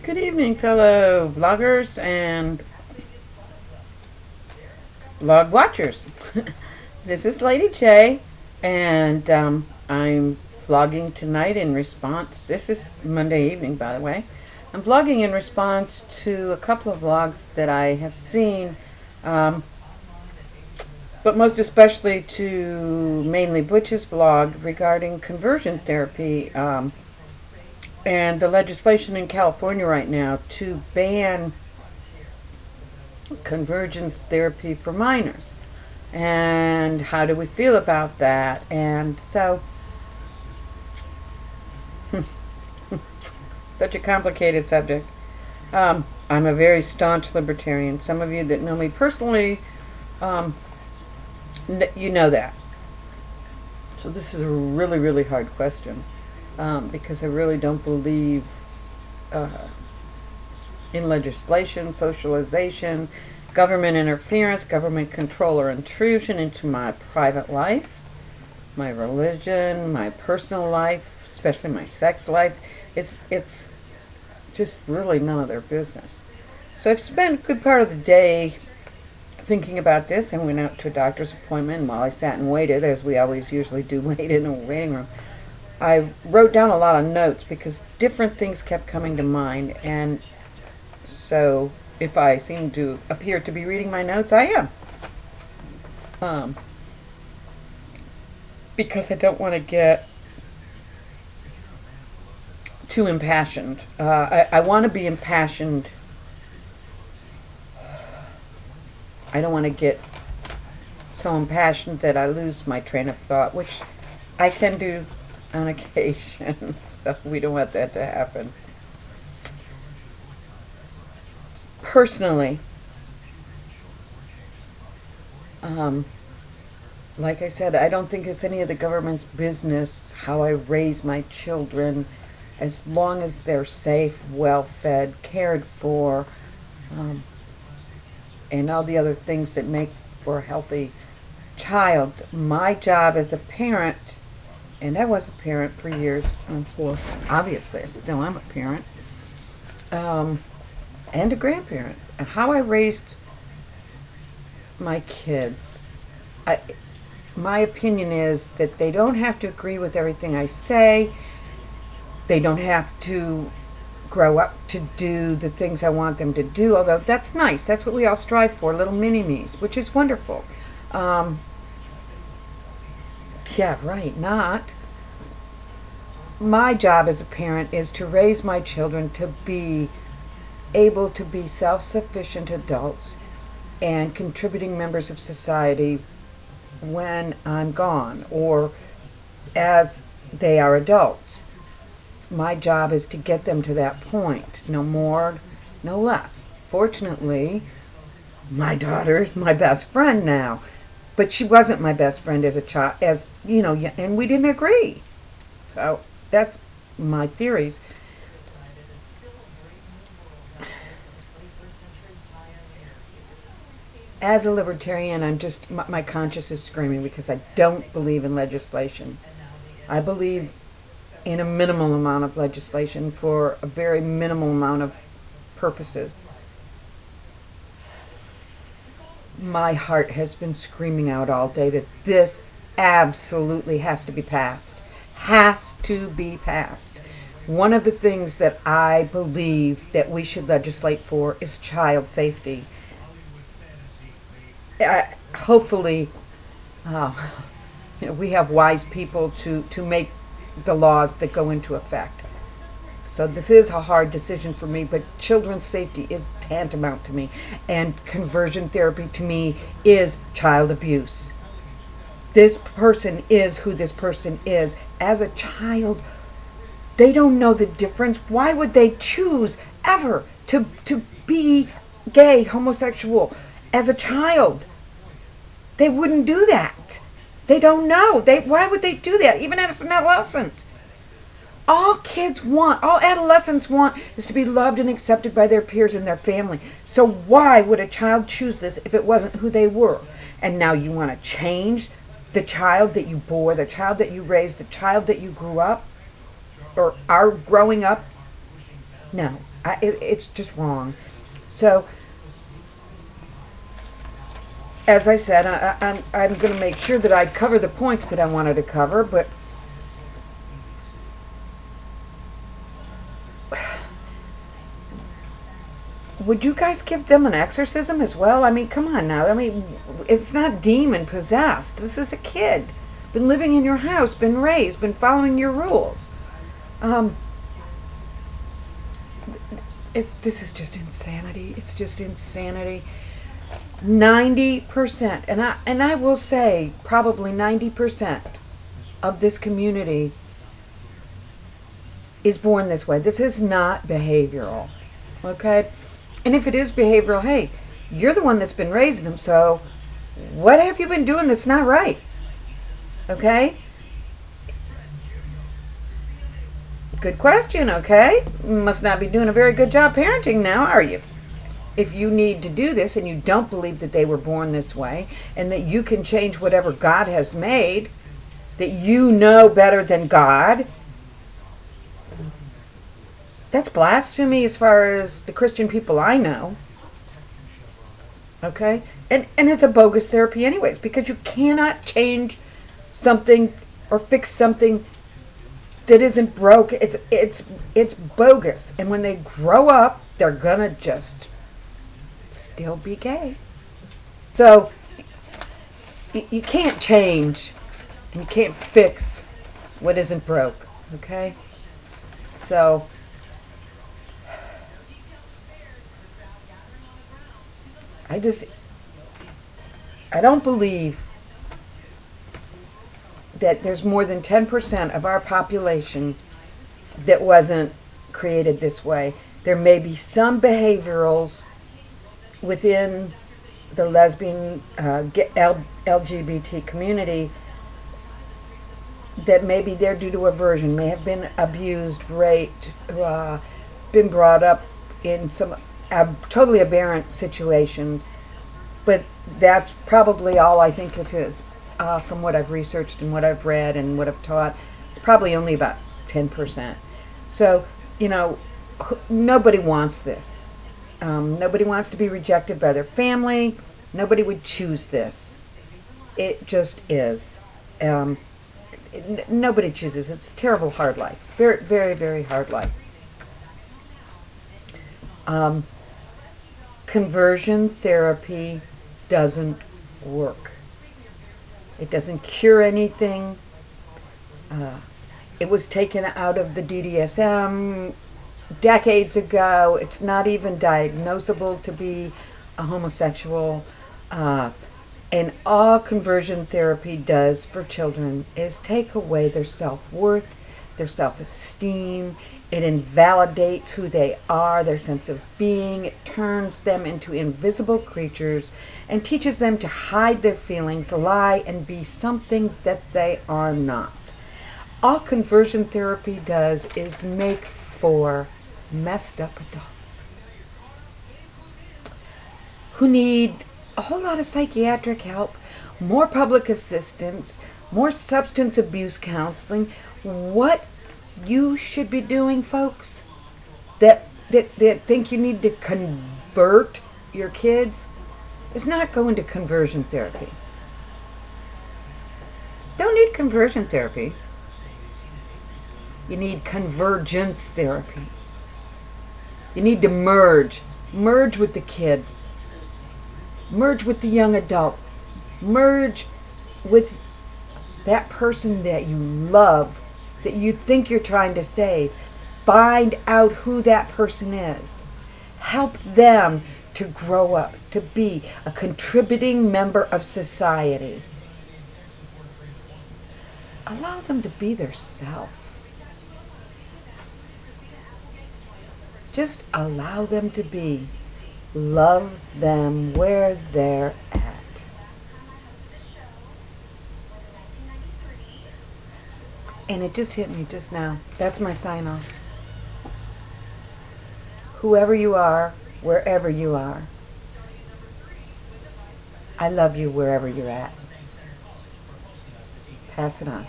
Good evening, fellow vloggers and vlog watchers. This is Lady J, and I'm vlogging tonight in response. This is Monday evening, by the way. I'm vlogging in response to a couple of vlogs that I have seen, but most especially to mainly Butch's vlog regarding conversion therapy. And the legislation in California right now to ban convergence therapy for minors. And how do we feel about that? And so, such a complicated subject. I'm a very staunch libertarian. Some of you that know me personally, you know that. So this is a really, really hard question. Because I really don't believe in legislation, socialization, government interference, government control or intrusion into my private life, my religion, my personal life, especially my sex life. It's just really none of their business. So I've spent a good part of the day thinking about this, and went out to a doctor's appointment, and while I sat and waited, as we always usually do, wait in a waiting room, I wrote down a lot of notes because different things kept coming to mind, and so if I seem to appear to be reading my notes, I am. Because I don't want to get too impassioned. I want to be impassioned. I don't want to get so impassioned that I lose my train of thought, which I can do on occasion, so we don't want that to happen. Personally, like I said, I don't think it's any of the government's business how I raise my children, as long as they're safe, well-fed, cared for, and all the other things that make for a healthy child. My job as a parent, and I was a parent for years, well, obviously I still am a parent, and a grandparent. And how I raised my kids, my opinion is that they don't have to agree with everything I say. They don't have to grow up to do the things I want them to do, although that's nice. That's what we all strive for, little mini-me's, which is wonderful. Yeah, right, not. My job as a parent is to raise my children to be able to be self-sufficient adults and contributing members of society when I'm gone, or as they are adults. My job is to get them to that point, no more, no less. Fortunately, my daughter is my best friend now. But she wasn't my best friend as a child, as you know, and we didn't agree. So that's my theories. As a libertarian, I'm just, my conscience is screaming because I don't believe in legislation. I believe in a minimal amount of legislation for a very minimal amount of purposes. My heart has been screaming out all day that this absolutely has to be passed. Has to be passed. One of the things that I believe that we should legislate for is child safety. Hopefully, we have wise people to make the laws that go into effect. So this is a hard decision for me, but children's safety is tantamount to me. And conversion therapy to me is child abuse. This person is who this person is. As a child, they don't know the difference. Why would they choose ever to be gay, homosexual as a child? They wouldn't do that. They don't know. Why would they do that, even as an adolescent? All kids want, all adolescents want, is to be loved and accepted by their peers and their family. So why would a child choose this if it wasn't who they were? And now you want to change the child that you bore, the child that you raised, the child that you grew up or are growing up? No, It's just wrong. So, as I said, I'm going to make sure that I cover the points that I wanted to cover, but would you guys give them an exorcism as well? I mean, come on now. I mean, it's not demon possessed. This is a kid. Been living in your house, been raised, been following your rules. This is just insanity. It's just insanity. 90%, and I will say probably 90% of this community is born this way. This is not behavioral, okay? And if it is behavioral, hey, you're the one that's been raising them, so what have you been doing that's not right? Okay? Good question, okay? Must not be doing a very good job parenting now, are you? If you need to do this and you don't believe that they were born this way and that you can change whatever God has made, that you know better than God, that's blasphemy as far as the Christian people I know. Okay? And it's a bogus therapy anyways, because you cannot change something or fix something that isn't broke. It's bogus. And when they grow up, they're gonna just still be gay. So you can't change and you can't fix what isn't broke. Okay? So I don't believe that there's more than 10% of our population that wasn't created this way. There may be some behaviorals within the lesbian LGBT community that maybe they're due to aversion, may have been abused, raped, been brought up in some totally aberrant situations, but that's probably all I think it is. From what I've researched and what I've read and what I've taught, it's probably only about 10%. So, nobody wants this. Nobody wants to be rejected by their family. Nobody would choose this. It just is. Nobody chooses. It's a terrible, hard life. Very, very, very hard life. Conversion therapy doesn't work. It doesn't cure anything. It was taken out of the DSM decades ago. It's not even diagnosable to be a homosexual. And all conversion therapy does for children is take away their self-worth, their self-esteem. It invalidates who they are, their sense of being. It turns them into invisible creatures and teaches them to hide their feelings, lie, and be something that they are not. All conversion therapy does is make for messed up adults who need a whole lot of psychiatric help, more public assistance, more substance abuse counseling. What you should be doing, folks, that think you need to convert your kids, is not going to conversion therapy. Don't need conversion therapy. You need convergence therapy. You need to merge with the kid, merge with the young adult, merge with that person that you love, that you think you're trying to save. Find out who that person is. Help them to grow up, to be a contributing member of society. Allow them to be their self. Just allow them to be. Love them where they're at. And it just hit me just now. That's my sign off. Whoever you are, wherever you are, I love you wherever you're at. Pass it on.